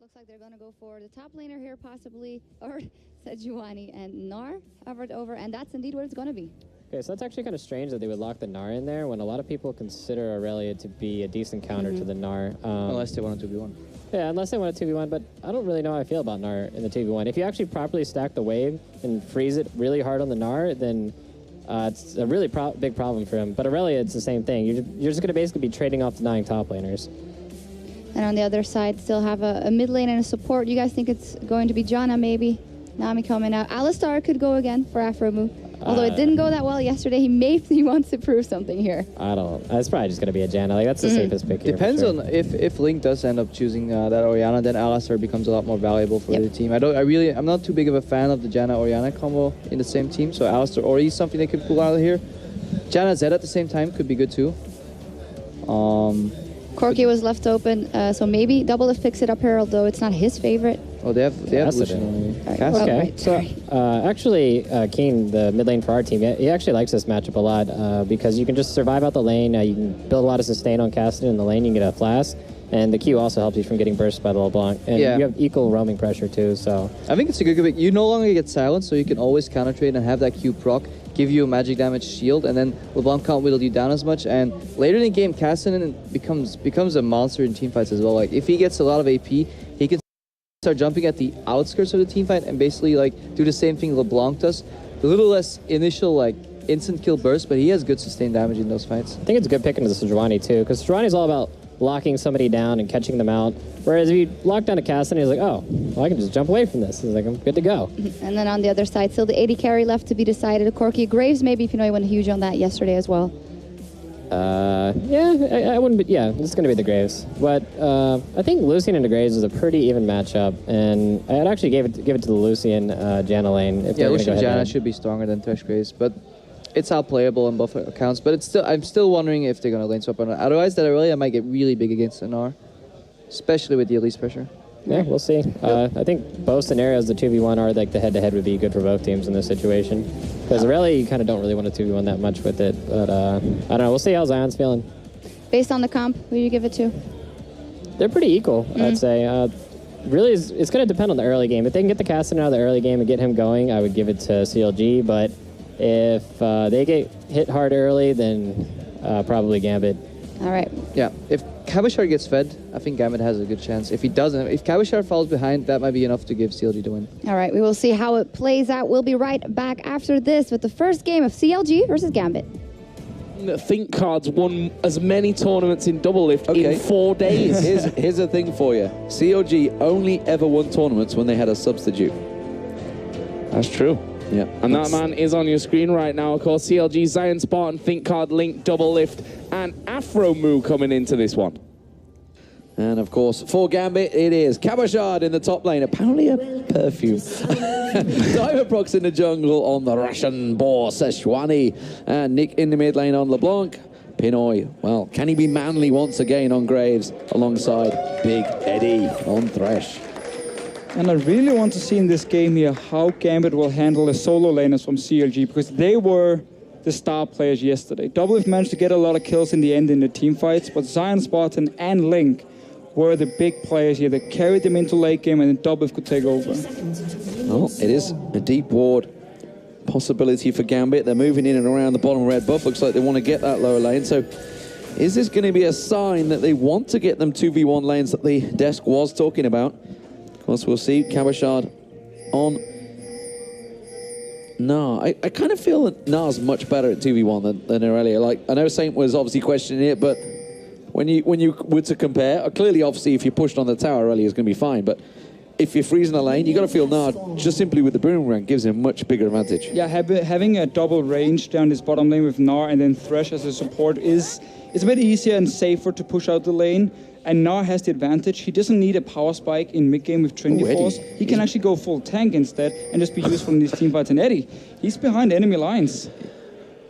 Looks like they're going to go for the top laner here, possibly, or Sejuani and Gnar hovered over, and that's indeed what it's going to be. Okay, so that's actually kind of strange that they would lock the Gnar in there when a lot of people consider Aurelia to be a decent counter to the Gnar. Unless they want a 2v1. Yeah, unless they want a 2v1, but I don't really know how I feel about Gnar in the 2v1. If you actually properly stack the wave and freeze it really hard on the Gnar, then it's a really big problem for him. But Aurelia, it's the same thing. You're just going to basically be trading off denying top laners. And on the other side, still have a mid lane and a support. You guys think it's going to be Janna, maybe? Nami coming out. Alistar could go again for Afromu. Although it didn't go that well yesterday, he wants to prove something here. I don't. It's probably just going to be a Janna. Like, that's the safest pick here. Depends on if Link does end up choosing that Orianna, then Alistar becomes a lot more valuable for the team. I'm not too big of a fan of the Janna Orianna combo in the same team. So Alistar Ori is something they could pull out of here. Janna Zed at the same time could be good too. Corki was left open, so maybe Double if picks it up here, although it's not his favorite. Oh, they have Lucian. Okay, so actually, Keen, the mid lane for our team, he actually likes this matchup a lot because you can just survive out the lane. You can build a lot of sustain on casting in the lane. You can get a flash, and the Q also helps you from getting burst by the LeBlanc. And you have equal roaming pressure too. So I think it's a good pick. You no longer get silenced, so you can always counter trade and have that Q proc, give you a magic damage shield, and then LeBlanc can't whittle you down as much. And later in the game, Cassian becomes a monster in teamfights as well. Like if he gets a lot of AP, he can start jumping at the outskirts of the teamfight and basically like do the same thing LeBlanc does. A little less initial like instant kill burst, but he has good sustained damage in those fights. I think it's a good pick into the Sejuani too, because Sejuani is all about locking somebody down and catching them out. Whereas if you lock down a Cassian, he's like, oh, well, I can just jump away from this. He's like, I'm good to go. And then on the other side, still the 80 carry left to be decided. Corki Graves, maybe, if you know, he went huge on that yesterday as well. Yeah, I wouldn't be, yeah, it's going to be the Graves. But I think Lucian into Graves is a pretty even matchup, and I'd actually give it to the Lucian Janna lane. If Lucian Janna should be stronger than Thresh Graves, but it's outplayable on both accounts. But it's I'm still wondering if they're going to lane swap or not. Otherwise, that Aurelia might get really big against Gnar, especially with the Elise pressure. Yeah, we'll see. I think both scenarios, the 2v1 are like the head-to-head would be good for both teams in this situation. Because Aurelia, you kind of don't really want to 2v1 that much with it. But I don't know. We'll see how Zion's feeling. Based on the comp, who do you give it to? They're pretty equal, I'd say. Really, it's going to depend on the early game. If they can get the Cassian out of the early game and get him going, I would give it to CLG. But if they get hit hard early, then probably Gambit. All right. Yeah, if Cabochard gets fed, I think Gambit has a good chance. If he doesn't, if Cabochard falls behind, that might be enough to give CLG the win. All right, we will see how it plays out. We'll be right back after this with the first game of CLG versus Gambit. Think Cards won as many tournaments in Double Lift in 4 days. Here's the thing for you. CLG only ever won tournaments when they had a substitute. That's true. Yeah. And that man is on your screen right now. Of course, CLG, Zion Spartan, Think Card, Link, Double Lift, and Afromu coming into this one. And of course, for Gambit, it is Cabochard in the top lane. Apparently a perfume. Diverprox in the jungle on the Russian boar, Sejuani. And Nick in the mid lane on LeBlanc. Pinoy, well, can he be manly once again on Graves alongside Big Eddie on Thresh? And I really want to see in this game here how Gambit will handle the solo laners from CLG, because they were the star players yesterday. Double Lift managed to get a lot of kills in the end in the team fights, but Zion Spartan and Link were the big players here that carried them into late game, and then Double Lift could take over. Well, it is a deep ward possibility for Gambit. They're moving in and around the bottom red buff. Looks like they want to get that lower lane. So is this going to be a sign that they want to get them 2v1 lanes that the desk was talking about? Of course, we'll see. Cabochard on Gnar. I kind of feel that Gnar's much better at 2v1 than Aurelia. Like, I know Saint was obviously questioning it, but when you were to compare, clearly, obviously, if you're pushed on the tower, Aurelia is going to be fine. But if you're freezing a lane, you got to feel Gnar just simply with the boomerang gives him a much bigger advantage. Yeah, having a double range down this bottom lane with Gnar and then Thresh as a support is a bit easier and safer to push out the lane. And Gnar has the advantage. He doesn't need a power spike in mid-game with Trinity Force. He can actually go full tank instead and just be useful in these teamfights. And Eddie, he's behind enemy lines.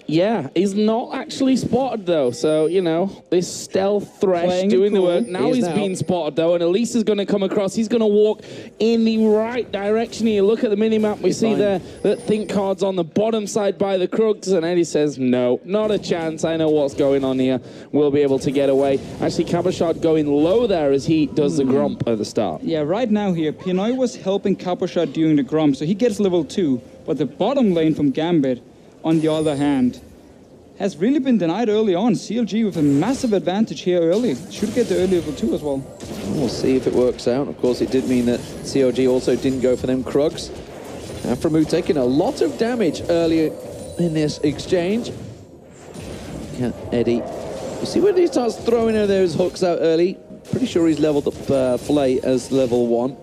Yeah, he's not actually spotted though, so, you know, this stealth Thresh Playing doing the cool. work. Now he's been spotted though, and Elise is going to come across. He's going to walk in the right direction here. Look at the minimap. We see there that Think Card's on the bottom side by the Krugs, and Eddie says, no, not a chance. I know what's going on here. We'll be able to get away. Actually, Cabochard going low there as he does the Grump at the start. Yeah, right now here, Pinoy was helping Cabochard during the Grump, so he gets level 2. But the bottom lane from Gambit, on the other hand, has really been denied early on. CLG with a massive advantage here early. Should get the early level 2 as well. We'll see if it works out. Of course, it did mean that CLG also didn't go for them Krugs. Aframu taking a lot of damage earlier in this exchange. Yeah, Eddie. You see when he starts throwing those hooks out early? Pretty sure he's leveled up Flay as level 1.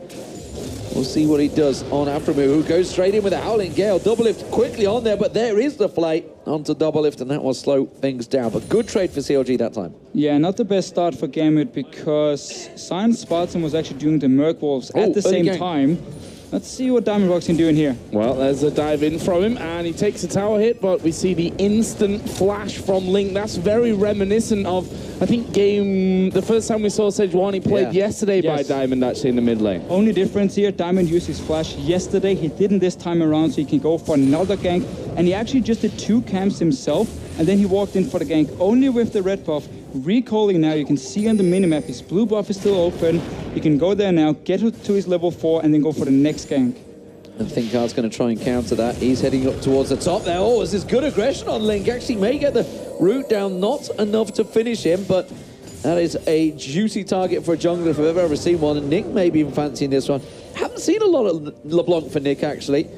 We'll see what he does on Aframu, who goes straight in with a Howling Gale. Double lift quickly on there, but there is the Flay onto double lift, and that will slow things down. But good trade for CLG that time. Yeah, not the best start for Gambit because Science Spartan was actually doing the Merc Wolves at the same time. Let's see what Diamondbox can do in here. Well, there's a dive in from him, and he takes a tower hit, but we see the instant flash from Link. That's very reminiscent of, I think, the first time we saw Sejuani played yesterday by Diamond, actually, in the mid lane. Only difference here, Diamond used his flash yesterday. He didn't this time around, so he can go for another gank. And he actually just did 2 camps himself, and then he walked in for the gank only with the red buff. Recalling now, you can see on the minimap, his blue buff is still open. He can go there now, get to his level 4, and then go for the next gank. And Thinkard's going to try and counter that. He's heading up towards the top there. Oh, this is good aggression on Link. Actually may get the root down. Not enough to finish him, but that is a juicy target for a jungler if I've ever seen one. And Nick may be even fancying this one. Haven't seen a lot of LeBlanc for Nick, actually.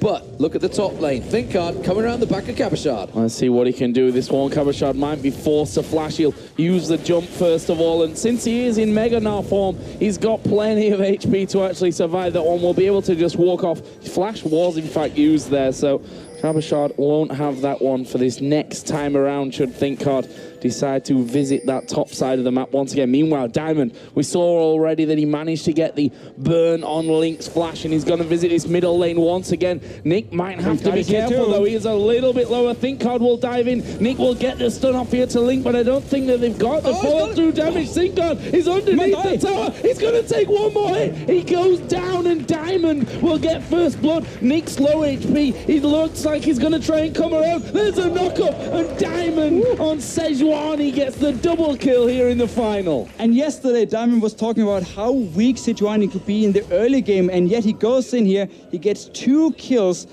But look at the top lane. Thinkard coming around the back of Cabochard. Let's see what he can do. This one, Cabochard might be forced to flash. He'll use the jump first of all. And since he is in Mega Gnar form, he's got plenty of HP to actually survive that one. We'll be able to just walk off. Flash was, in fact, used there. So Cabochard won't have that one for this next time around, should Thinkard decide to visit that top side of the map once again. Meanwhile, Diamond, we saw already that he managed to get the burn on Link's flash, and he's going to visit this middle lane once again. Nick might have to be careful, though. He is a little bit lower. Thinkard will dive in. Nick will get the stun off here to Link, but I don't think that they've got the follow-through damage. Thinkard is underneath the tower. He's going to take one more hit. He goes down, and Diamond will get first blood. Nick's low HP. He looks like he's going to try and come around. There's a knock-up, and Diamond on Sejuani gets the double kill here in the final. And yesterday, Diamond was talking about how weak Sejuani could be in the early game, and yet he goes in here, he gets 2 kills.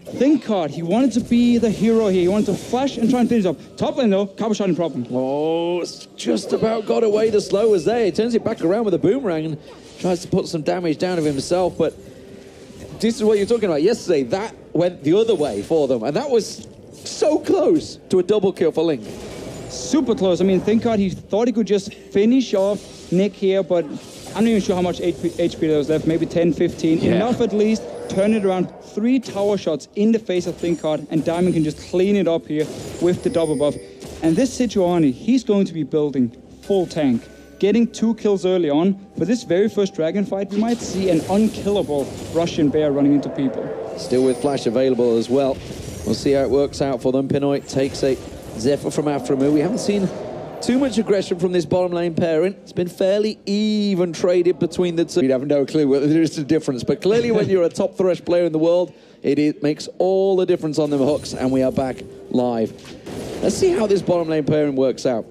Thinkard, he wanted to be the hero here. He wanted to flash and try and finish up. Top lane though, Cabochard in problem. Oh, it's just about got away. The slow was there. He turns it back around with a boomerang and tries to put some damage down of himself, but this is what you're talking about. Yesterday, that went the other way for them, and that was so close to a double kill for Link. Super close. I mean, Thinkard, he thought he could just finish off Nick here, but I'm not even sure how much HP there was left. Maybe 10, 15. Yeah. Enough at least. Turn it around. 3 tower shots in the face of Thinkard, and Diamond can just clean it up here with the double buff. And this Sejuani, he's going to be building full tank. Getting 2 kills early on. For this very first dragon fight, we might see an unkillable Russian bear running into people. Still with flash available as well. We'll see how it works out for them. Pinoy takes a Zephyr from Aframu. We haven't seen too much aggression from this bottom lane pairing. It's been fairly even traded between the two. You'd have no clue whether there is a difference, but clearly when you're a top Thresh player in the world, it makes all the difference on them hooks, and we are back live. Let's see how this bottom lane pairing works out.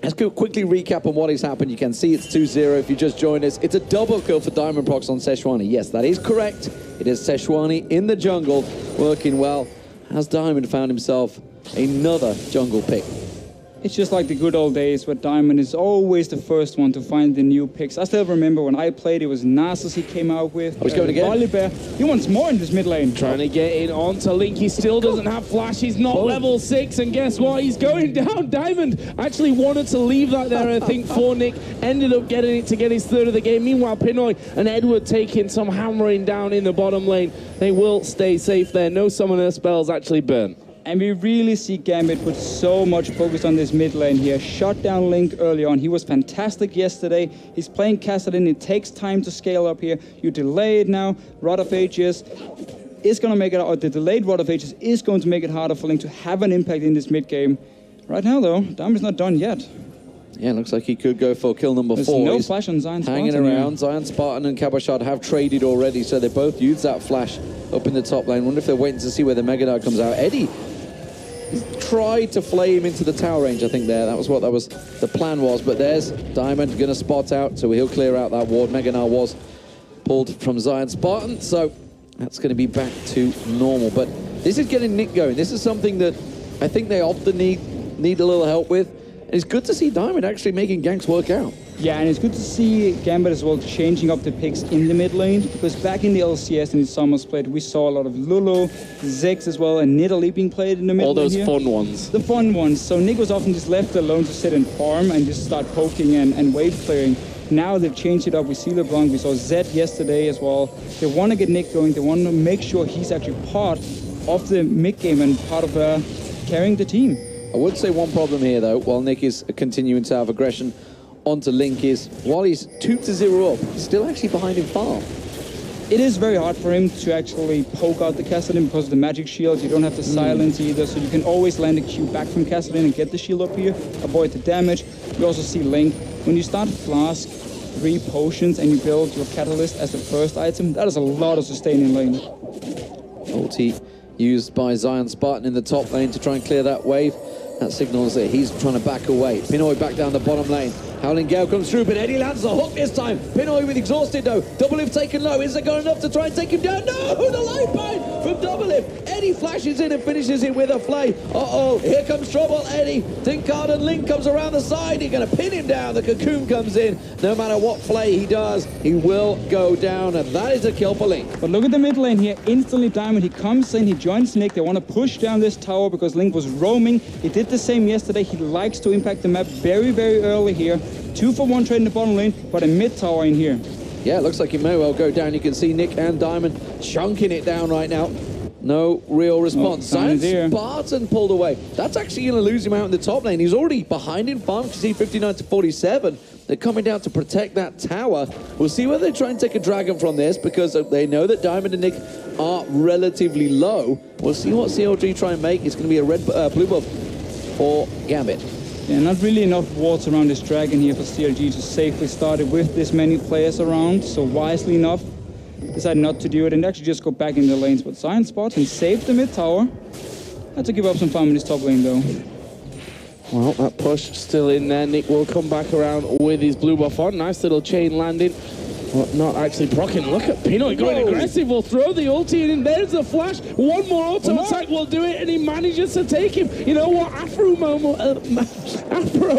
Let's go quickly recap on what has happened. You can see it's 2-0 if you just joined us. It's a double kill for Diamondbox on Sejuani. Yes, that is correct. It is Sejuani in the jungle, working well. Has Diamond found himself another jungle pick? It's just like the good old days where Diamond is always the first one to find the new picks. I still remember when I played, it was Nasus he came out with. I was going again. Volibear. He wants more in this mid lane. Trying to get in onto Link. He still doesn't have flash. He's not level 6. And guess what? He's going down. Diamond actually wanted to leave that there, I think, for Nick. Ended up getting it to get his 3rd of the game. Meanwhile, Pinoy and Edward taking some hammering down in the bottom lane. They will stay safe there. No summoner spells actually burn. And we really see Gambit put so much focus on this mid lane here. Shut down Link early on. He was fantastic yesterday. He's playing Kassadin. It takes time to scale up here. You delay it now. Rod of Ages. is going to make it, or the delayed Rod of Ages is going to make it harder for Link to have an impact in this mid game. Right now, though, Diamond's not done yet. Yeah, looks like he could go for kill number There's 4. no He's flash on Zion Spartan. hanging around. Zion Spartan and Cabochard have traded already, so they both use that flash up in the top lane. Wonder if they're waiting to see where the Mega Knight comes out. Eddie tried to flame into the tower range, I think there. That was what the plan was. But there's Diamond going to spot out, so he'll clear out that ward. Mega Knight was pulled from Zion Spartan, so that's going to be back to normal. But this is getting Nick going. This is something that I think they often need a little help with. And it's good to see Diamond actually making ganks work out. Yeah, and it's good to see Gambit as well changing up the picks in the mid lane, because back in the LCS and the Summer Split, we saw a lot of Lulu, Zex as well, and Nidalee being played in the mid lane. All those here. fun ones. The fun ones. So Nick was often just left alone to sit and farm and just start poking and wave clearing. Now they've changed it up. We see LeBlanc, we saw Zed yesterday as well. They want to get Nick going. They want to make sure he's actually part of the mid game and part of carrying the team. I would say one problem here, though, while Nick is continuing to have aggression onto Link, is while he's 2-0 up, he's still actually behind in farm. It is very hard for him to actually poke out the Cassidy because of the magic shield. You don't have to silence either, so you can always land a Q back from Cassidy and get the shield up here, avoid the damage. You also see Link. When you start Flask, 3 potions, and you build your Catalyst as the first item, that is a lot of sustain in lane. Ulti used by Zion Spartan in the top lane to try and clear that wave. That signals that he's trying to back away. Pinoy back down the bottom lane. Howling Gale comes through, but Eddie lands the hook this time. Pinoy with exhausted though. Double Lift taken low. Is it good enough to try and take him down? No! The lifeline from Double Lift. Eddie flashes in and finishes it with a flame. Uh-oh, here comes trouble. Eddie. Tinkard and Link comes around the side. He's going to pin him down. The cocoon comes in. No matter what play he does, he will go down. And that is a kill for Link. But look at the mid lane here. Instantly Diamond. He comes in, he joins Nick. They want to push down this tower because Link was roaming. He did the same yesterday. He likes to impact the map very, very early here. 2-for-1 trade in the bottom lane, but a mid tower in here. Yeah, it looks like he may well go down. You can see Nick and Diamond chunking it down right now. No real response. Zion Spartan pulled away. That's actually going to lose him out in the top lane. He's already behind in farm. You see 59-47. They're coming down to protect that tower. We'll see whether they try and take a dragon from this because they know that Diamond and Nick are relatively low. We'll see what CLG try and make. It's going to be a blue buff for Gambit. Yeah, not really enough wards around this dragon here for CLG to safely start it with this many players around, so wisely enough, decided not to do it and actually just go back in the lanes. But Zion Spartan saved the mid tower. Had to give up some farm in this top lane though. Well, that push still in there. Nick will come back around with his blue buff on. Nice little chain landing. But not actually proccing. Look at Pinoy going aggressive. We'll throw the ulti in. There's the flash. One more auto attack will do it, and he manages to take him. You know what? Afro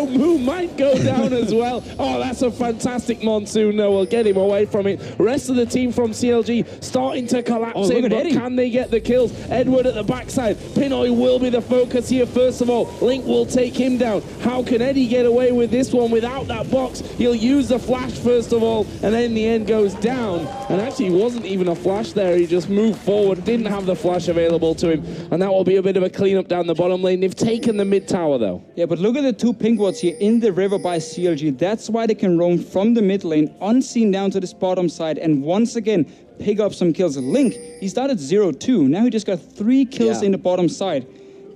Moon might go down as well. Oh, that's a fantastic monsoon. No, we'll get him away from it. Rest of the team from CLG starting to collapse in, but can they get the kills? Edward at the backside. Pinoy will be the focus here first of all. Link will take him down. How can Eddie get away with this one without that box? He'll use the flash first of all, and then the end goes down. And actually wasn't even a flash there. He just moved forward, didn't have the flash available to him, and that will be a bit of a cleanup down the bottom lane. They've taken the mid tower though. Yeah, but look at the 2 pink wards here in the river by CLG. That's why they can roam from the mid lane unseen down to this bottom side and once again pick up some kills. Link, he started 0-2. Now he just got 3 kills in the bottom side.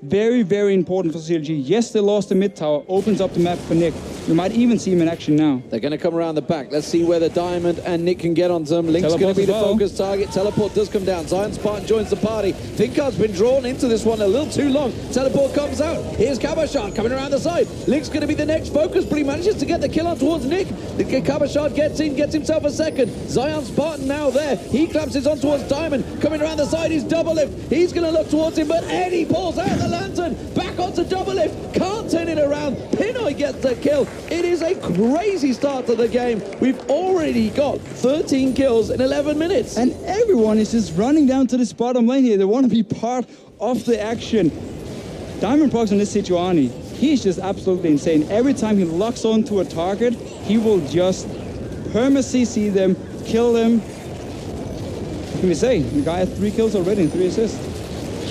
Very, very important for CLG. Yes, they lost the mid tower. Opens up the map for Nick. You might even see him in action now. They're going to come around the back. Let's see whether Diamond and Nick can get onto them. Link's going to be the focus target. Teleport does come down. Zion Spartan joins the party. Thinkard's been drawn into this one a little too long. Teleport comes out. Here's Cabochard coming around the side. Link's going to be the next focus, but he manages to get the kill on towards Nick. Cabochard gets in, gets himself a second. Zion Spartan now there. He collapses on towards Diamond. Coming around the side is Double Lift. He's going to look towards him, but Eddie pulls out the lantern. Back onto Double Lift. Can't turn it around. Pinoy gets the kill. It is a crazy start to the game. We've already got 13 kills in 11 minutes. And everyone is just running down to this bottom lane here. They want to be part of the action. Diamond Prox on this Sejuani, he's just absolutely insane. Every time he locks onto a target, he will just perma-CC them, kill them. What can we say? The guy has 3 kills already and 3 assists.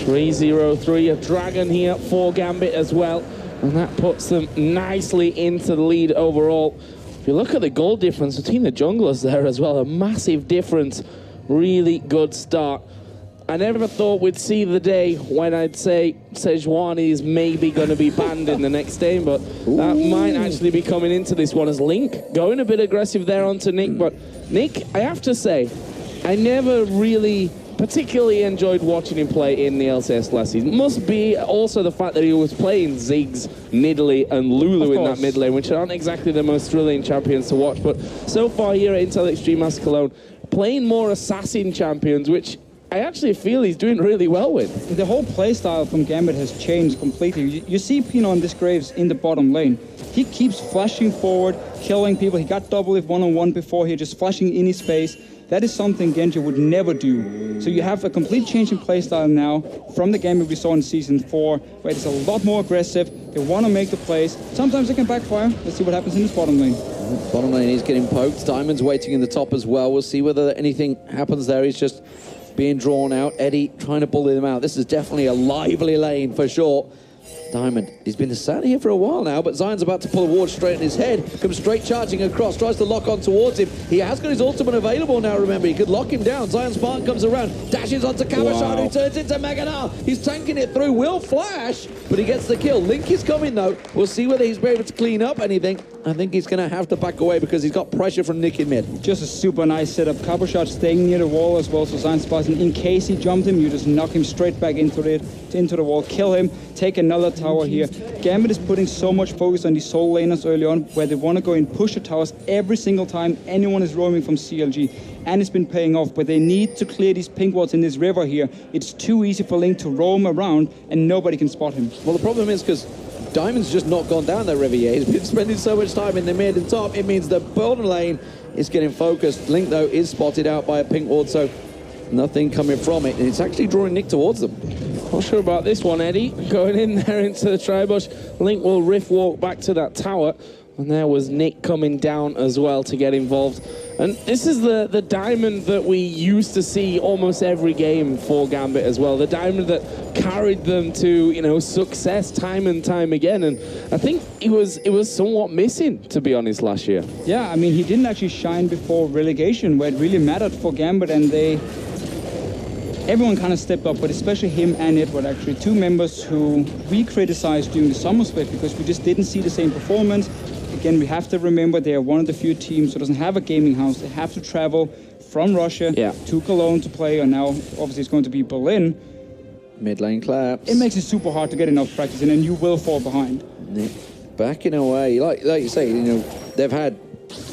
3-0-3, a dragon here for Gambit as well. And that puts them nicely into the lead overall. If you look at the goal difference between the junglers there as well, a massive difference. Really good start. I never thought we'd see the day when I'd say Sejuani is maybe going to be banned in the next game, but that might actually be coming into this one as Link going a bit aggressive there onto Nick. But Nick, I have to say, I never really particularly enjoyed watching him play in the LCS last season. Must be also the fact that he was playing Ziggs, Nidalee, and Lulu in that mid lane, which aren't exactly the most thrilling champions to watch. But so far here at Intel Extreme Master Cologne, playing more assassin champions, which I actually feel he's doing really well with. The whole playstyle from Gambit has changed completely. You see Pino on this Graves in the bottom lane. He keeps flashing forward, killing people. He got double if one-on-one before here, just flashing in his face. That is something Genji would never do. So you have a complete change in playstyle now from the Gambit we saw in Season 4, where it's a lot more aggressive. They want to make the plays. Sometimes they can backfire. Let's see what happens in this bottom lane. Bottom lane, he's getting poked. Diamond's waiting in the top as well. We'll see whether anything happens there. He's just being drawn out. Eddie trying to bully them out. This is definitely a lively lane for sure. Diamond, he's been sat here for a while now, but Zion's about to pull a ward straight in his head, comes straight charging across, tries to lock on towards him. He has got his ultimate available now, remember, he could lock him down. Zion Spartan comes around, dashes onto Kamashard, who turns into Mega Gnar. He's tanking it through, will flash, but he gets the kill. Link is coming though. We'll see whether he's able to clean up anything. I think he's going to have to back away because he's got pressure from Nick in mid. Just a super nice setup. Kamashard staying near the wall as well, so Zion Spartan, in case he jumped him, you just knock him straight back into the wall, kill him, take another tower here. Gambit is putting so much focus on these soul laners early on, where they want to go and push the towers every single time anyone is roaming from CLG. And it's been paying off, but they need to clear these pink wards in this river here. It's too easy for Link to roam around and nobody can spot him. Well, the problem is because Diamond's just not gone down that river yet. He's been spending so much time in the mid and top. It means the bottom lane is getting focused. Link, though, is spotted out by a pink ward, so nothing coming from it. And it's actually drawing Nick towards them. Not sure about this one, Eddie. Going in there into the tri-bush. Link will rift walk back to that tower. And there was Nick coming down as well to get involved. And this is the diamond that we used to see almost every game for Gambit as well. The diamond that carried them to, you know, success time and time again. And I think it was somewhat missing, to be honest, last year. Yeah, I mean, he didn't actually shine before relegation, where it really mattered for Gambit, and everyone kind of stepped up, but especially him and Edward, actually, two members who we criticized during the summer split because we just didn't see the same performance. Again, we have to remember they are one of the few teams who doesn't have a gaming house. They have to travel from Russia to Cologne to play, and now obviously it's going to be Berlin. Mid lane claps. It makes it super hard to get enough practice in, and you will fall behind. Backing away, like you say, you know, they've had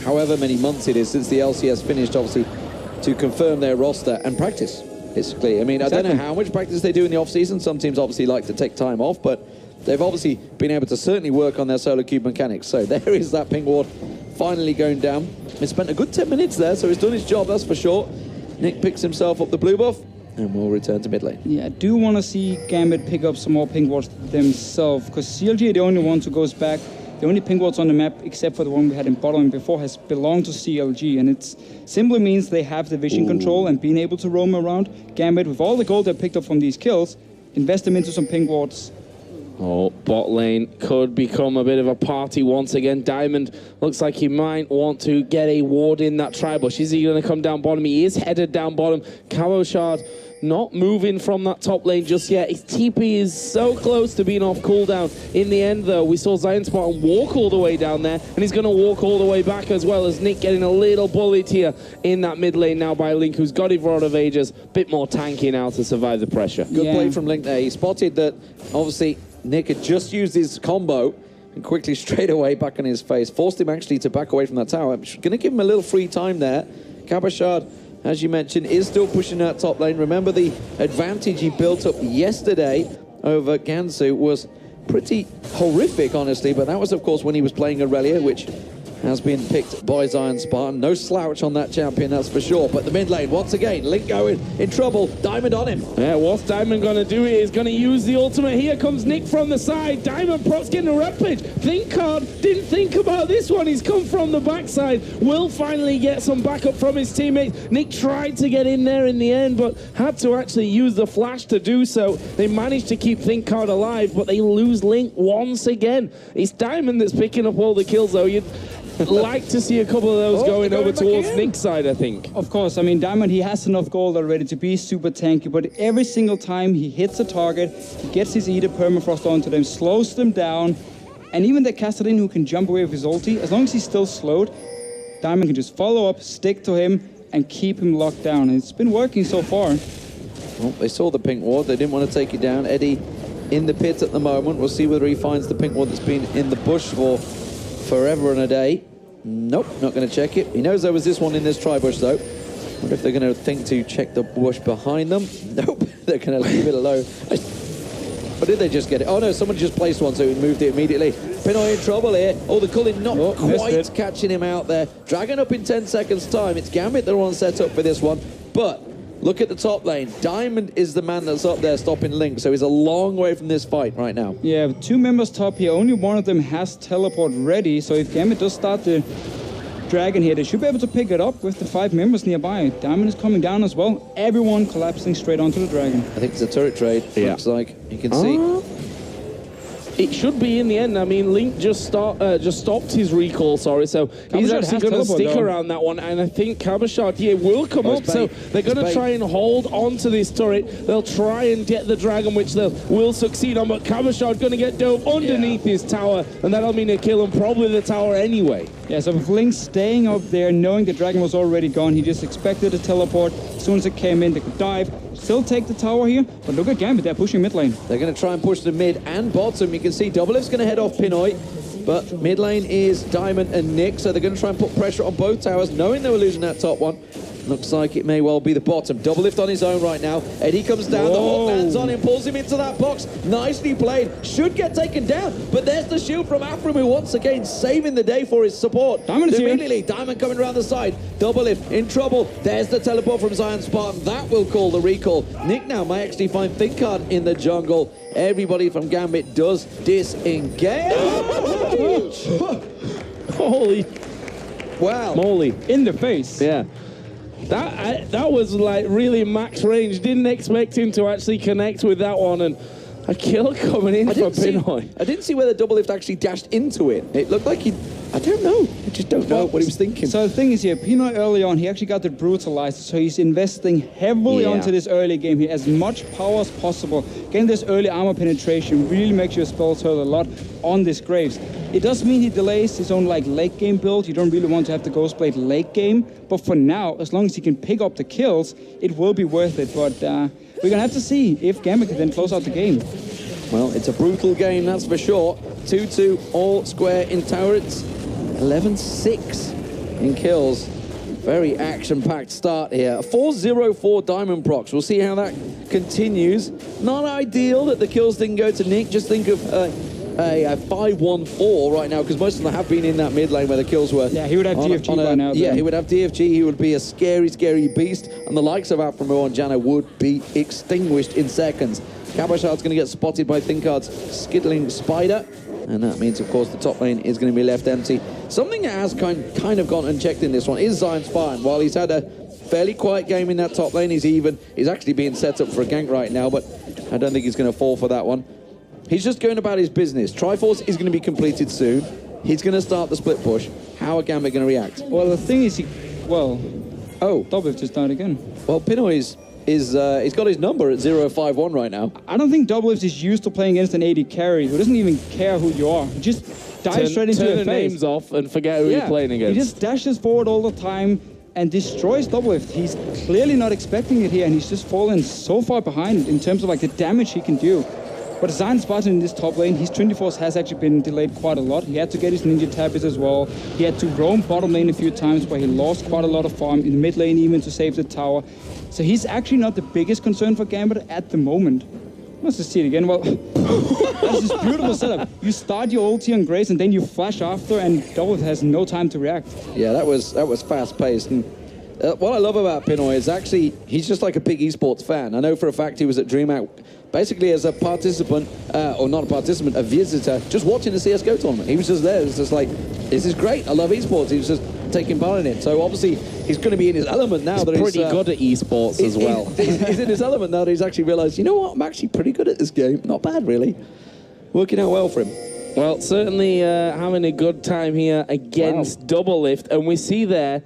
however many months it is since the LCS finished, obviously, to confirm their roster and practice. Basically, I mean, I don't know how much practice they do in the off-season. Some teams obviously like to take time off, but they've obviously been able to certainly work on their solo cube mechanics. So there is that pink ward finally going down. He spent a good 10 minutes there, so he's done his job, that's for sure. Nick picks himself up the blue buff, and we'll return to mid lane. Yeah, I do want to see Gambit pick up some more pink wards themselves, because CLG are the only ones who goes back. The only pink wards on the map, except for the one we had in bottom before, has belonged to CLG, and it simply means they have the vision control and being able to roam around. Gambit, with all the gold they picked up from these kills, invest them into some pink wards. Oh, bot lane could become a bit of a party once again. Diamond looks like he might want to get a ward in that tri-bush. Is he going to come down bottom? He is headed down bottom. Kamashard not moving from that top lane just yet. His TP is so close to being off cooldown. In the end, though, we saw Zion Spartan walk all the way down there, and he's going to walk all the way back as well, as Nick getting a little bullied here in that mid lane now by Link, who's got his Rod of Ages. Bit more tanky now to survive the pressure. Good play from Link there. He spotted that, obviously, Nick had just used his combo and quickly straight away back on his face. Forced him actually to back away from that tower. Going to give him a little free time there. Kamashard, as you mentioned, is still pushing that top lane. Remember, the advantage he built up yesterday over Gansu was pretty horrific, honestly, but that was, of course, when he was playing Aurelia, which has been picked by Zion Spartan. No slouch on that champion, that's for sure. But the mid lane, once again, Link going in trouble. Diamond on him. Yeah, what's Diamond going to do? He's going to use the ultimate. Here comes Nick from the side. Diamond Pro's getting a rampage. Think hard. Didn't think about this one. He's come from the backside. Will finally get some backup from his teammates. Nick tried to get in there in the end, but had to actually use the flash to do so. They managed to keep ThinkCard alive, but they lose Link once again. It's Diamond that's picking up all the kills, though. You'd like to see a couple of those going over towards Nick's side, I think. Of course, I mean, Diamond, he has enough gold already to be super tanky, but every single time he hits a target, he gets his Eater permafrost onto them, slows them down, and even the Kassadin who can jump away with his ulti, as long as he's still slowed, Diamond can just follow up, stick to him, and keep him locked down. And it's been working so far. Well, they saw the pink ward. They didn't want to take it down. Eddie in the pit at the moment. We'll see whether he finds the pink ward that's been in the bush for forever and a day. Nope, not going to check it. He knows there was this one in this tri-bush, though. Wonder if they're going to think to check the bush behind them. Nope, they're going to leave it alone. Or did they just get it? Oh no, someone just placed one, so he moved it immediately. Pinoy in trouble here. Oh, the Culling not quite catching him out there. Dragon up in 10 seconds time. It's Gambit that are on set up for this one. But look at the top lane. Diamond is the man that's up there stopping Link, so he's a long way from this fight right now. Yeah, 2 members top here. Only one of them has teleport ready, so if Gambit does start the Dragon here, they should be able to pick it up with the 5 members nearby. Diamond is coming down as well. Everyone collapsing straight onto the Dragon. I think it's a turret trade. Yeah. Looks like you can see. It should be in the end. I mean, Link just stopped his recall, sorry, so he's actually going to stick around that one, and I think Cabashard here will come up, so they're going to try and hold on to this turret. They'll try and get the Dragon, which they will succeed on, but Cabashard going to get dove underneath his tower, and that'll mean a kill and probably the tower anyway. Yeah, so with Link staying up there, knowing the Dragon was already gone, he just expected a teleport. As soon as it came in, they could dive. Still take the tower here, but look at Gambit, they're pushing mid lane. They're going to try and push the mid and bottom. You can see Doublelift's going to head off Pinoy, but mid lane is Diamond and Nick, so they're going to try and put pressure on both towers, knowing they were losing that top one. Looks like it may well be the bottom. Doublelift on his own right now. Eddie comes down, the Hawk lands on him, pulls him into that box. Nicely played. Should get taken down, but there's the shield from Aframu once again, saving the day for his support. Diamond is immediately, here. Diamond coming around the side. Doublelift in trouble. There's the teleport from Zion Spartan. That will call the recall. Nick now might actually find ThinkCard in the jungle. Everybody from Gambit does disengage. Holy Wow. moly. In the face. Yeah. That was like really max range. Didn't expect him to actually connect with that one, and a kill coming in for Pinoy. I didn't see whether Doublelift actually dashed into it. It looked like he... I don't know. I just don't know what he was thinking. So the thing is here, Pinoy early on, he actually got the brutalizer, so he's investing heavily onto this early game here, as much power as possible. Getting this early armor penetration really makes your spells hurt a lot on this Graves. It does mean he delays his own like late game build. You don't really want to have the Ghostblade late game, but for now, as long as he can pick up the kills, it will be worth it. But we're gonna have to see if Gambit can then close out the game. Well, it's a brutal game, that's for sure. 2-2 all square in turrets. 11-6 in kills. Very action-packed start here. 4-0-4 Diamond Procs. We'll see how that continues. Not ideal that the kills didn't go to Nick. Just think of a 5-1-4 right now, because most of them have been in that mid lane where the kills were. Yeah, he would have DFG by now. Yeah, he would have DFG. He would be a scary, scary beast, and the likes of Aframu and Jana would be extinguished in seconds. Cabashard's going to get spotted by ThinkCard's skittling spider, and that means, of course, the top lane is going to be left empty. Something that has kind of gone unchecked in this one is Zion Spartan. While he's had a fairly quiet game in that top lane, he's actually being set up for a gank right now, but I don't think he's going to fall for that one. He's just going about his business. Triforce is going to be completed soon. He's going to start the split push. How are Gambit going to react? Well, the thing is, Doublelift just died again. Well, Pinoy he's got his number at 051 right now. I don't think Doublelift is used to playing against an AD carry who doesn't even care who you are. He just dives straight into your face. Turn the names off and forget who you're playing against. He just dashes forward all the time and destroys Doublelift. He's clearly not expecting it here, and he's just fallen so far behind in terms of like the damage he can do. But Zion Spartan in this top lane, his Trinity Force has actually been delayed quite a lot. He had to get his Ninja Tabbies as well. He had to roam bottom lane a few times where he lost quite a lot of farm, in the mid lane even to save the tower. So he's actually not the biggest concern for Gambit at the moment. Let's just see it again. Well, that's this beautiful setup. You start your ulti on Grace and then you flash after, and Doublelift has no time to react. Yeah, that was fast paced. And what I love about Pinoy is actually he's just like a big esports fan. I know for a fact he was at DreamHack basically as a participant, or not a participant, a visitor, just watching the CSGO tournament. He was just there. It was just like, this is great. I love esports. He was just taking part in it. So obviously, he's going to be in his element now. He's pretty good at esports as well. He's in his element now that he's actually realised, you know what, I'm actually pretty good at this game. Not bad, really. Working out well for him. Well, certainly having a good time here against Double Lift. And we see there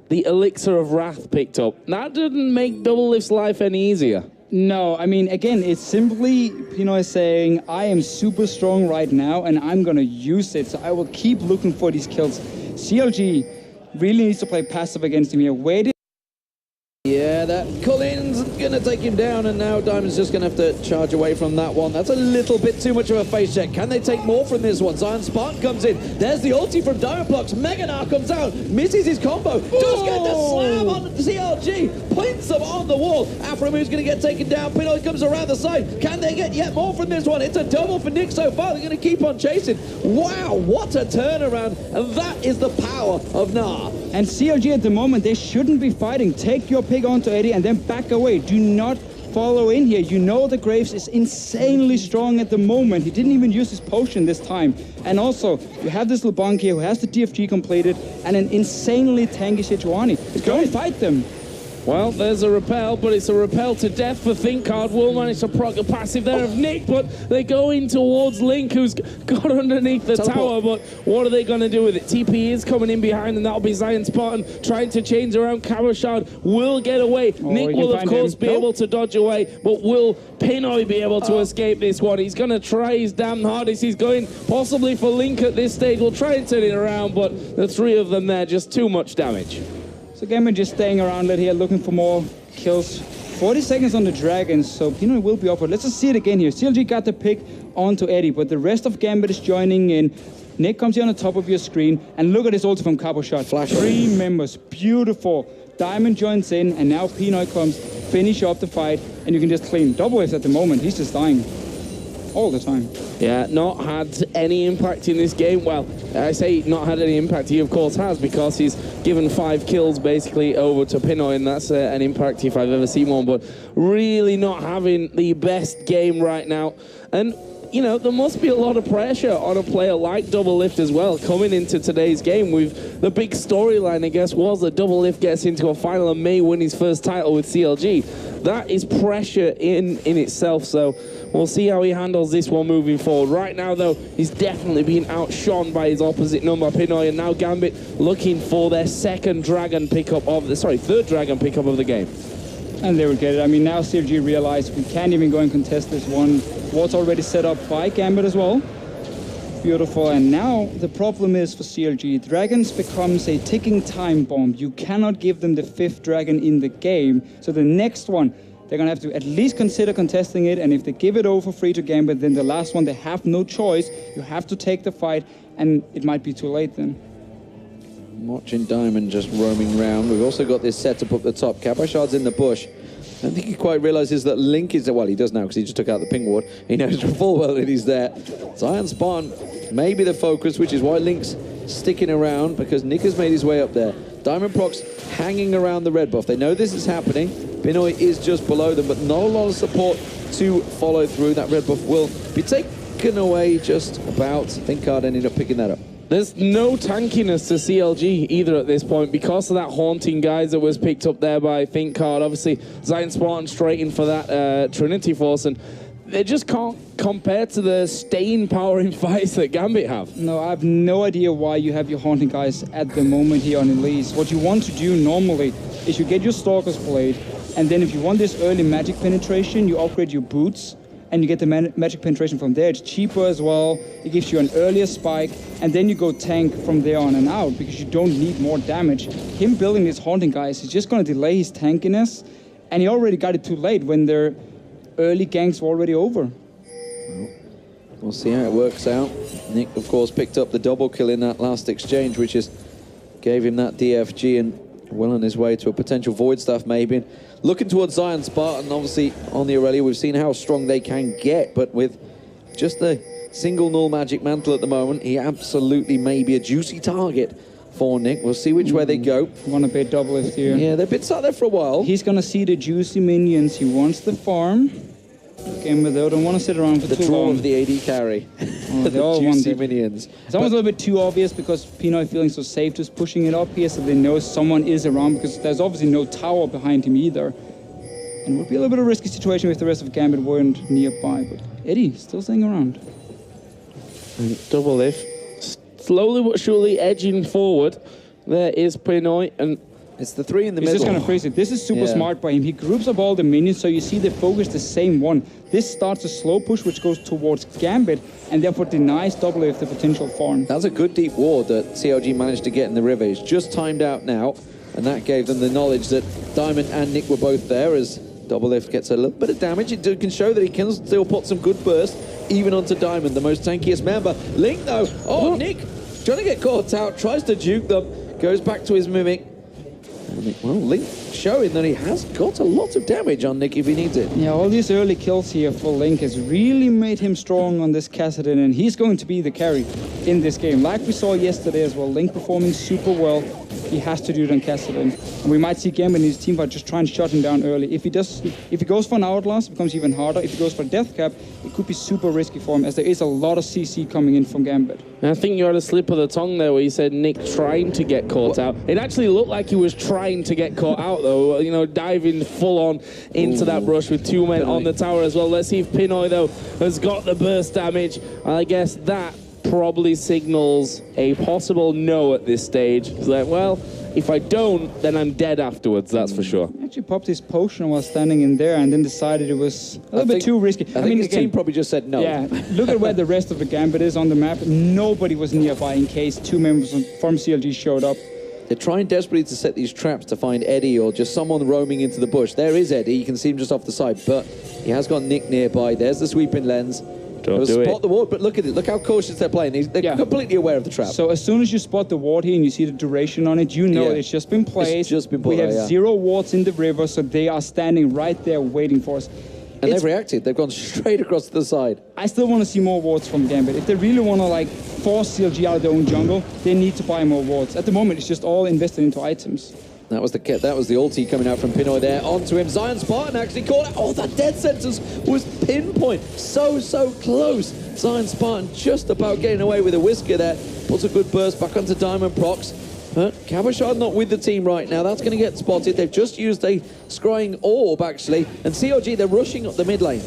the Elixir of Wrath picked up. That didn't make Double Lift's life any easier. No, I mean, again, it's simply, is saying, I am super strong right now, and I'm going to use it. So I will keep looking for these kills. CLG really needs to play passive against him here. Yeah, that Cullin's going to take him down, and now Diamond's just going to have to charge away from that one. That's a little bit too much of a face check. Can they take more from this one? Zion Spartan comes in. There's the ulti from Diamondblocks. Meganar comes out, misses his combo. Does get the slam on CLG. Points them on the wall. Afromu's going to get taken down. Pinoy comes around the side. Can they get yet more from this one? It's a double for Nick so far. They're going to keep on chasing. Wow, what a turnaround. And that is the power of Nah. And CLG at the moment, they shouldn't be fighting. Take your pick onto Eddie and then back away. Do not follow in here. You know the Graves is insanely strong at the moment. He didn't even use his potion this time. And also, you have this LeBlanc here who has the DFG completed and an insanely tanky Sejuani. Go and fight them. Well, there's a repel, but it's a repel to death for ThinkCard. Will manage to proc a passive there of Nick, but they're going towards Link, who's got underneath the tower, but what are they going to do with it? TP is coming in behind, and that'll be Zion Spartan trying to change around. Cabochard will get away. Nick will, of course, be able to dodge away, but will Pinoy be able to escape this one? He's going to try his damn hardest. He's going possibly for Link at this stage. We'll try and turn it around, but the three of them there, just too much damage. So Gambit just staying around it here, looking for more kills. 40 seconds on the Dragons, so Pinoy will be offered. Let's just see it again here. CLG got the pick onto Eddie, but the rest of Gambit is joining in. Nick comes here on the top of your screen, and look at this ult from Cabochard. Flash. 3 members, beautiful. Diamond joins in, and now Pinoy comes, finish off the fight, and you can just clean. Double F at the moment, he's just dying. All the time. Yeah, not had any impact in this game. Well, I say not had any impact. He, of course, has, because he's given 5 kills, basically, over to Pinoy, and that's an impact if I've ever seen one. But really not having the best game right now. And, there must be a lot of pressure on a player like Double Lift as well, coming into today's game with the big storyline, I guess, was that Double Lift gets into a final and may win his first title with CLG. That is pressure in itself, so we'll see how he handles this one moving forward. Right now, though, he's definitely being outshone by his opposite number, Pinoy, and now Gambit looking for their third dragon pickup of the game. And they will get it. I mean, now CLG realized we can't even go and contest this one. What's already set up by Gambit as well. Beautiful. And now the problem is for CLG, Dragons becomes a ticking time bomb. You cannot give them the 5th dragon in the game. So the next one, they're going to have to at least consider contesting it. And if they give it over free to Gambit, then the last one, they have no choice. You have to take the fight, and it might be too late then. Watching Diamond just roaming around. We've also got this setup up the top. Cabochard's in the bush. I don't think he quite realizes that Link is there. Well, he does now because he just took out the ping ward. He knows full well that he's there. Zion Spartan may be the focus, which is why Link's sticking around, because Nick has made his way up there. Diamond Procs hanging around the red buff. They know this is happening. Pinoy is just below them, but not a lot of support to follow through. That red buff will be taken away just about. ThinkCard ended up picking that up. There's no tankiness to CLG either at this point because of that haunting guise that was picked up there by ThinkCard. Obviously, Zion Spartan straight in for that Trinity Force, and they just can't compare to the staying power in fights that Gambit have. No, I have no idea why you have your haunting guys at the moment here on Elise. What you want to do normally is you get your Stalker's Blade, and then if you want this early magic penetration, you upgrade your boots, and you get the magic penetration from there. It's cheaper as well. It gives you an earlier spike, and then you go tank from there on and out because you don't need more damage. Him building his haunting guys is just going to delay his tankiness, and he already got it too late when their early ganks were already over. We'll see how it works out. Nick, of course, picked up the double kill in that last exchange, which is gave him that DFG and well on his way to a potential Void Staff maybe. Looking towards Zion Spartan, obviously, on the Aurelia, we've seen how strong they can get, but with just the single null magic mantle at the moment, he absolutely may be a juicy target for Nick. We'll see which way they go. Want to bait Double Lift here. Yeah, they've been sat there for a while. He's going to see the juicy minions. He wants the farm. Gambit, though, don't want to sit around for The too draw long. of the AD carry. Oh, they The all want juicy it. minions. It's almost a little bit too obvious because Pinoy feeling so safe just pushing it up here so they know someone is around because there's obviously no tower behind him either. And it would be a little bit of a risky situation if the rest of Gambit weren't nearby. But Eddie still staying around. And Double Lift slowly but surely edging forward. There is Pinoy, and It's the three in the He's middle. just going to freeze it. This is super Yeah. smart by him. He groups up all the minions, so you see they focus the same one. This starts a slow push, which goes towards Gambit, and therefore denies Double Lift the potential farm. That's a good deep ward that CLG managed to get in the river. It's just timed out now, and that gave them the knowledge that Diamond and Nick were both there as Double Lift gets a little bit of damage. It can show that he can still put some good burst, even onto Diamond, the most tankiest member. Link, though, Nick trying to get caught out, tries to juke them, goes back to his Mimic. Well, Link showing that he has got a lot of damage on Nick if he needs it. Yeah, all these early kills here for Link has really made him strong on this Kassadin, and he's going to be the carry in this game. Like we saw yesterday as well, Link performing super well. He has to do it on Kassadin. And we might see Gambit in his teamfight just try and shut him down early. If he goes for an Outlast, it becomes even harder. If he goes for Death Cap, it could be super risky for him, as there is a lot of CC coming in from Gambit. And I think you had a slip of the tongue there where you said Nick trying to get caught out. It actually looked like he was trying to get caught out, though. You know, diving full on into that brush with two men on the tower as well. Let's see if Pinoy, though, has got the burst damage. I guess that probably signals a possible no at this stage. It's like, well, if I don't, then I'm dead afterwards, that's for sure. He actually popped his potion while standing in there and then decided it was a little bit too risky. I mean, his team probably just said no. Yeah, look at where the rest of the Gambit is on the map. Nobody was nearby in case two members from CLG showed up. They're trying desperately to set these traps to find Eddie or just someone roaming into the bush. There is Eddie, you can see him just off the side, but he has got Nick nearby. There's the sweeping lens. Don't do spot it. the ward, but look at it. Look how cautious they're playing. They're completely aware of the trap. So as soon as you spot the ward here and you see the duration on it, you know it's just been placed. It's just been put We have there, yeah. 0 wards in the river, so they are standing right there waiting for us. And they've reacted. They've gone straight across to the side. I still want to see more wards from Gambit. If they really want to like force CLG out of their own jungle, they need to buy more wards. At the moment, it's just all invested into items. That was the ulti coming out from Pinoy there onto him. Zion Spartan actually caught out. Oh, that death sentence was pinpoint. So close. Zion Spartan just about getting away with a whisker there. Puts a good burst back onto Diamond Prox. But Cabochard not with the team right now. That's going to get spotted. They've just used a scrying orb, actually. And CLG, they're rushing up the mid lane.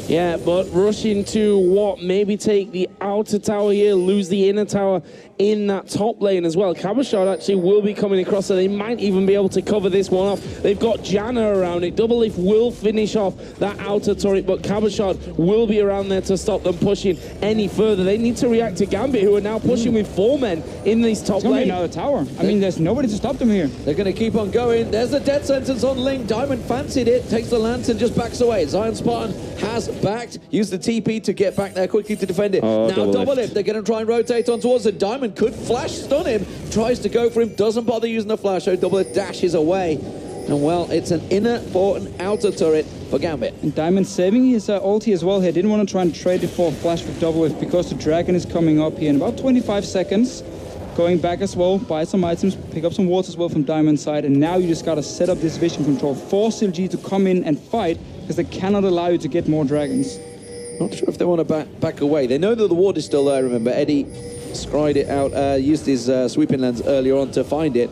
Yeah, but rushing to what? Maybe take the outer tower here, lose the inner tower in that top lane as well. Cabochard actually will be coming across, so they might even be able to cover this one off. They've got Janna around it. Double Lift will finish off that outer turret, but Cabochard will be around there to stop them pushing any further. They need to react to Gambit, who are now pushing with 4 men in this top It's going to be lane. another tower. I mean, there's nobody to stop them here. They're going to keep on going. There's the death sentence on Link. Diamond fancied it, takes the lantern, just backs away. Zion Spartan has backed, used the TP to get back there quickly to defend it. Oh, now Double Lift, they're going to try and rotate on towards it. Diamond could flash stun him, tries to go for him, doesn't bother using the flash, so Double Lift dashes away. And well, it's an inner for an outer turret for Gambit. And Diamond saving his ulti as well here. Didn't want to try and trade it for a flash with Double Lift because the dragon is coming up here in about 25 seconds. Going back as well, buy some items, pick up some wards as well from Diamond's side, and now you just got to set up this vision control. Force CLG to come in and fight, because they cannot allow you to get more dragons. Not sure if they want to back away. They know that the ward is still there, remember. Eddie scried it out, used his sweeping lens earlier on to find it.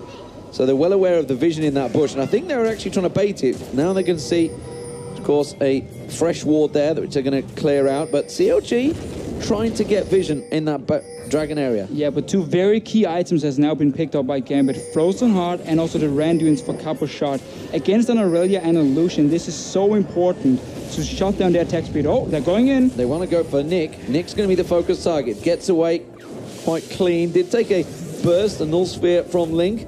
So they're well aware of the vision in that bush, and I think they're actually trying to bait it. Now they can see, of course, a fresh ward there, which they're going to clear out, but CLG trying to get vision in that dragon area. Yeah, but 2 very key items has now been picked up by Gambit. Frozen Heart and also the Randuins for Cabochard. Against an Aurelia and a Lucian, this is so important to shut down their attack speed. Oh, they're going in. They want to go for Nick. Nick's going to be the focus target. Gets away quite clean. Did take a burst, a null sphere from Link.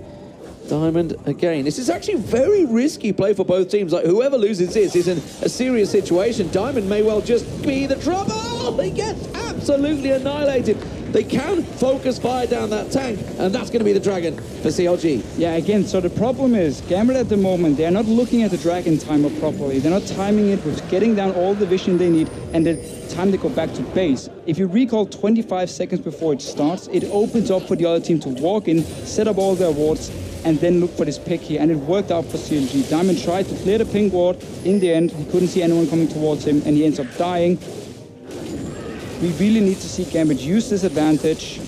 Diamond again. This is actually very risky play for both teams. Like, whoever loses this is in a serious situation. Diamond may well just be the trouble. They get absolutely annihilated. They can focus fire down that tank, and that's going to be the dragon for CLG. Yeah, again, so the problem is, Gambit at the moment, they're not looking at the dragon timer properly. They're not timing it with getting down all the vision they need, and the time they go back to base. If you recall 25 seconds before it starts, it opens up for the other team to walk in, set up all their wards, and then look for this pick here. And it worked out for CLG. Diamond tried to clear the pink ward. In the end, he couldn't see anyone coming towards him, and he ends up dying. We really need to see Gambit use this advantage,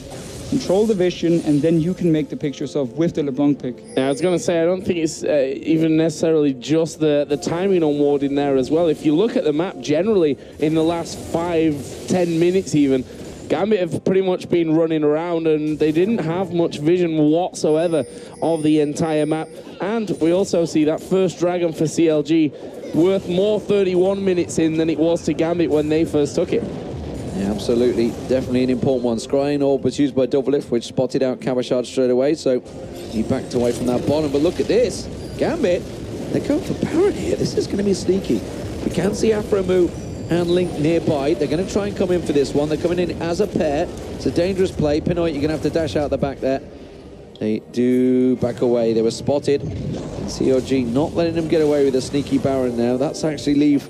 control the vision, and then you can make the picks yourself with the LeBlanc pick. Yeah, I was going to say, I don't think it's even necessarily just the timing on warding there as well. If you look at the map generally in the last 5-10 minutes even, Gambit have pretty much been running around and they didn't have much vision whatsoever of the entire map. And we also see that first Dragon for CLG worth more 31 minutes in than it was to Gambit when they first took it. Yeah, absolutely. Definitely an important one. Scrying orb was used by Doublelift, which spotted out Cabashard straight away, so he backed away from that bottom. But look at this. Gambit, they're going for Baron here. This is going to be sneaky. We can see Aframu and Link nearby. They're going to try and come in for this one. They're coming in as a pair. It's a dangerous play. Pinoy, you're going to have to dash out the back there. They do back away. They were spotted. And COG not letting them get away with a sneaky Baron now. That's actually leave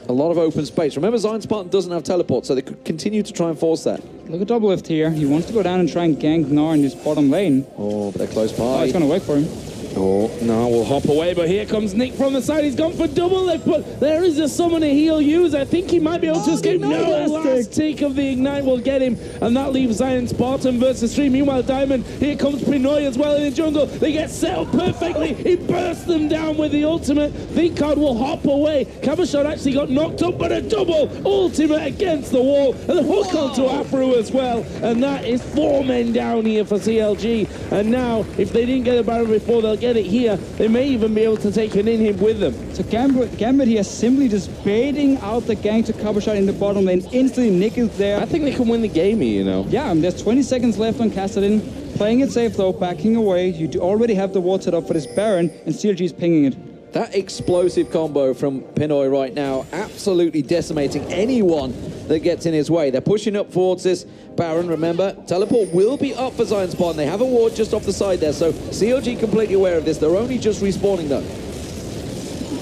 a lot of open space. Remember, Zion Spartan doesn't have teleport, so they could continue to try and force that. Look at Doublelift here. He wants to go down and try and gank Gnar in this bottom lane. Oh, but they're close by. Oh, it's going to work for him. Oh, no, we'll hop away, but here comes Nick from the side. He's gone for double lift, but there is a summoner he'll use. I think he might be able to escape. No, last tick of the Ignite will get him, and that leaves Zion Spartan versus 3. Meanwhile, Diamond, here comes Pinoy as well in the jungle. They get set up perfectly. He bursts them down with the ultimate. Vicard will hop away. Cabashot actually got knocked up, but a double ultimate against the wall, and the hook onto Afro as well, and that is 4 men down here for CLG. And now, if they didn't get a Baron before, they'll get it here. They may even be able to take an inhib with them. So Gambit here simply just baiting out the gank to Cabashot in the bottom lane. Instantly Nick is there. I think they can win the game here, you know. Yeah, there's 20 seconds left on Kassadin. Playing it safe though, backing away. You already have the ward set up for this Baron, and CLG is pinging it. That explosive combo from Pinoy right now, absolutely decimating anyone that gets in his way. They're pushing up towards this Baron. Remember, teleport will be up for Zion Spartan. They have a ward just off the side there, so CLG completely aware of this. They're only just respawning though.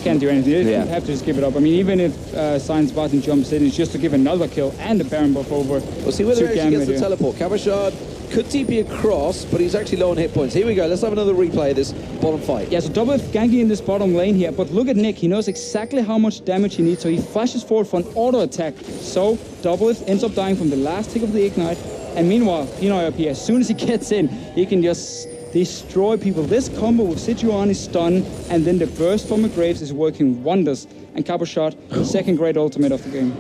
Can't do anything. You have to just give it up. I mean, even if Zion Spartan jumps in, it's just to give another kill and the Baron buff over. We'll see whether he actually gets the teleport. Cabashard could TP across, but he's actually low on hit points. Here we go. Let's have another replay of this bottom fight. Yeah, so Doublelift ganking in this bottom lane here, but look at Nick. He knows exactly how much damage he needs, so he flashes forward for an auto attack. So Doublelift ends up dying from the last tick of the Ignite, and meanwhile, Pinoy up here, as soon as he gets in, he can just destroy people. This combo with Sejuani's stun, and then the burst from Graves is working wonders. And Cabashot, second great ultimate of the game.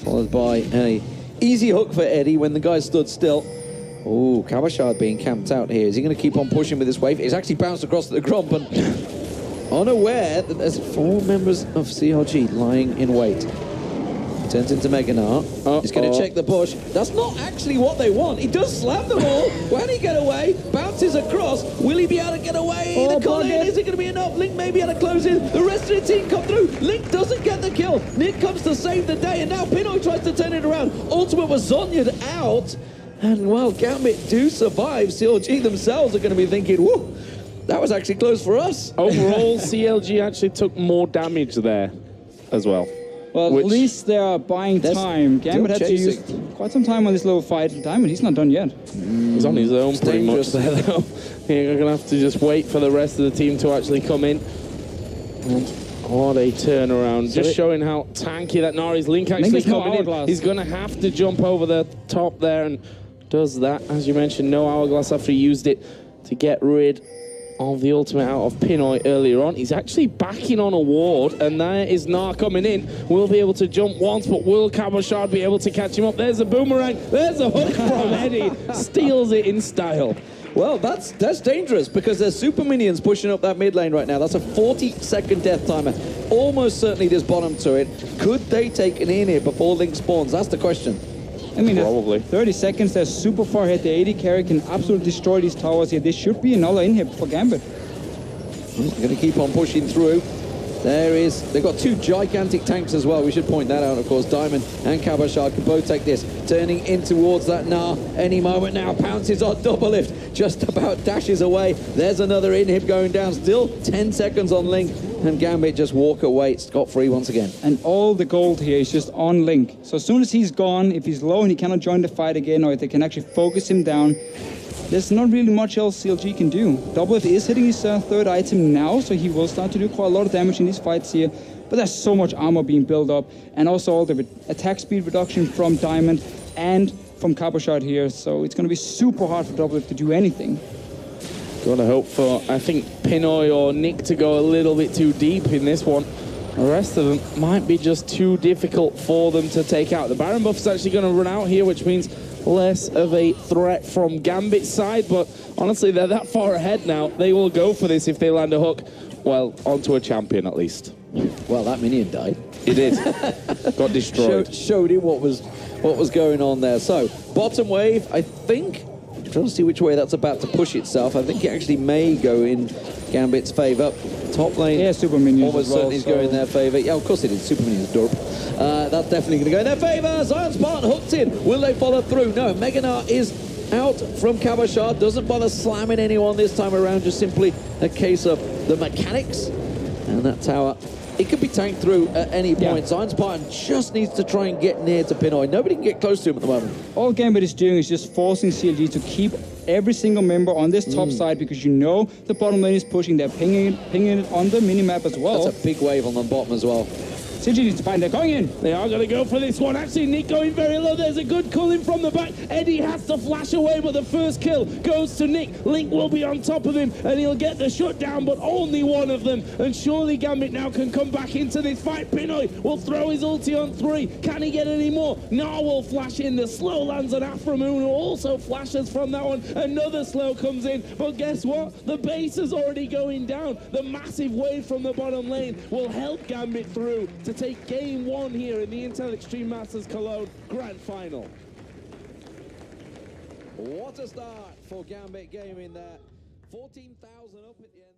Followed by a easy hook for Eddie when the guy stood still. Oh, Cabashard being camped out here. Is he going to keep on pushing with this wave? He's actually bounced across the Gromp and unaware that there's 4 members of CLG lying in wait. He turns into Meganar. He's going to check the push. That's not actually what they want. He does slam them all. When he get away, bounces across. Will he be able to get away? The call in, is it going to be enough? Link may be able to close in. The rest of the team come through. Link doesn't get the kill. Nick comes to save the day, and now Pinoy tries to turn it around. Ultimate was Zonya'd out. And while Gambit do survive, CLG themselves are going to be thinking, whoo, that was actually close for us. Overall, CLG actually took more damage there as well. Well, at least they are buying time. Gambit had to use quite some time on this little fight. Diamond, he's not done yet. He's on his own pretty much there, though. You're going to have to just wait for the rest of the team to actually come in. And what a turnaround. Just showing how tanky that Gnar is. Link actually coming in. He's going to have to jump over the top there and does that. As you mentioned, no hourglass after he used it to get rid of the ultimate out of Pinoy earlier on. He's actually backing on a ward, and there is Gnar coming in. Will be able to jump once, but will Cabashard be able to catch him up? There's a boomerang. There's a hook from Eddie. Steals it in style. Well, that's dangerous because there's super minions pushing up that mid lane right now. That's a 40-second death timer. Almost certainly this bottom turret. Could they take an in here before Link spawns? That's the question. I mean, probably 30 seconds, they're super far ahead. The AD carry can absolutely destroy these towers here. This should be another inhib for Gambit. They're going to keep on pushing through. They've got 2 gigantic tanks as well. We should point that out, of course. Diamond and Cabashard can both take this. Turning in towards that Gnar any moment now. Pounces on Doublelift. Just about dashes away. There's another inhib going down. Still 10 seconds on Link. And Gambit just walk away scot-free once again. And all the gold here is just on Link. So as soon as he's gone, if he's low and he cannot join the fight again, or if they can actually focus him down, there's not really much else CLG can do. Doublelift is hitting his third item now, so he will start to do quite a lot of damage in these fights here. But there's so much armor being built up, and also all the attack speed reduction from Diamond and from Cabochard here, so it's going to be super hard for Doublelift to do anything. Gotta hope for, I think, Pinoy or Nick to go a little bit too deep in this one. The rest of them might be just too difficult for them to take out. The Baron buff is actually going to run out here, which means less of a threat from Gambit's side, but honestly, they're that far ahead now. They will go for this if they land a hook. Well, onto a champion at least. Well, that minion died. It did. Got destroyed. Showed him what was going on there. So, bottom wave, I think, I'm trying to see which way that's about to push itself. I think it actually may go in Gambit's favour. Top lane, yeah, super minions almost certainly is going in their favour. Yeah, of course it is. Super minions, dorp. That's definitely going to go in their favour. Zion Spartan hooked in. Will they follow through? No, Meganar is out from Cabochard. Doesn't bother slamming anyone this time around. Just simply a case of the mechanics. And that tower, it could be tanked through at any point. Yeah. Zion Spartan just needs to try and get near to Pinoy. Nobody can get close to him at the moment. All Gambit is doing is just forcing CLG to keep every single member on this top side, because you know the bottom lane is pushing. They're pinging it on the minimap as well. That's a big wave on the bottom as well. CLG needs to find they're going in. They are going to go for this one. Actually, Nick going very low. There's a good culling from the back. Eddie has to flash away, but the first kill goes to Nick. Link will be on top of him, and he'll get the shutdown, but only one of them. And surely Gambit now can come back into this fight. Pinoy will throw his ulti on 3. Can he get any more? Nar will flash in. The slow lands on Aframoon, who also flashes from that one. Another slow comes in, but guess what? The base is already going down. The massive wave from the bottom lane will help Gambit through to take game 1 here in the Intel Extreme Masters Cologne Grand Final. What a start for Gambit Gaming there. 14,000 up at the end.